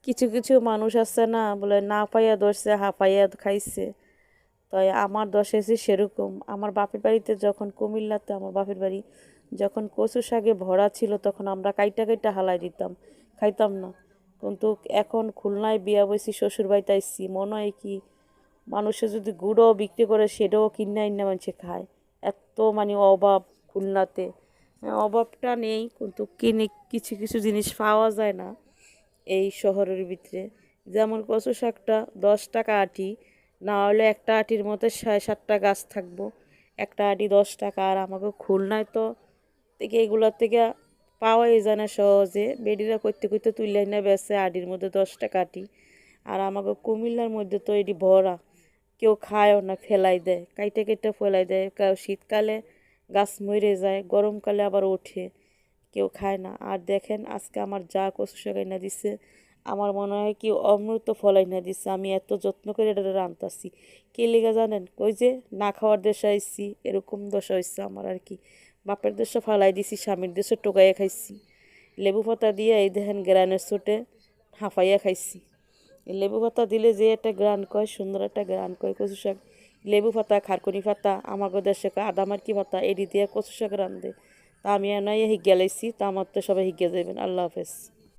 কিছু কিছু মানুষ আছে না, বলে না পাইয়া ধরছে হাঁপাইয়া খাইছে। তাই আমার দশা হয়েছে সেরকম। আমার বাপের বাড়িতে যখন কুমিল্লাতে আমার বাপের বাড়ি যখন কচু শাকে ভরা ছিল, তখন আমরা কাইটা কাইটা হালাই দিতাম, খাইতাম না। কিন্তু এখন খুলনায় বিয়া বইছি, শ্বশুর বাড়িতে আইসি, মনে হয় কি মানুষে যদি গুড়ও বিক্রি করে সেটাও কিনে আইনা মানুষে খায়। এত মানে অভাব খুলনাতে। অভাবটা নেই, কিন্তু কিনে কিছু কিছু জিনিস পাওয়া যায় না এই শহরের ভিতরে। যেমন কচু শাকটা 10 টাকা আটি, না হলে একটা আটির মধ্যে 6-7টা গাছ থাকবো, একটা আটি 10 টাকা। আর আমাকে খুলনায় তো থেকে এগুলোর থেকে পাওয়াই যায় না সহজে, বেডিরা করতে করতে তুলে না বেছে আটির মধ্যে 10 টাকা আটি। আর আমাকে কুমিল্লার মধ্যে তো এটি ভরা, কেউ খায়ও না, ফেলাই দেয়, কাইটে কেটে ফেলাই দেয়। শীতকালে গাছ মরে যায়, গরমকালে আবার ওঠে, কেউ খায় না। আর দেখেন আজকে আমার যা কচু শাক এনে দিছে, আমার মনে হয় কি অমৃত ফল এনে দিছে। আমি এত যত্ন করে এটা রান্তাছি কে লেগে জানেন? ওই যে না খাওয়ার দেশে আইসি, এরকম দশা হয়েছে আমার আর কি। বাপের দেশে ফালাই দিছি, স্বামীর দেশে টোকাইয়া খাইছি, লেবু পাতা দিয়ে এই দেখেন গ্রানের ছোটে হাঁফাইয়া খাইছি। লেবু পাতা দিলে যে একটা গ্রান কয়, সুন্দর একটা গ্রান কয় কচু শাক। লেবু পাতা, খারকুনি পাতা, আমাকে দেশে আদামার্কি পাতা, এডি দিয়ে কচু শাক রান্ধে। তা আমি এনাই হিগে লাইছি, তা আমার তো সবাই হিগে যাবেন। আল্লাহ হাফেজ।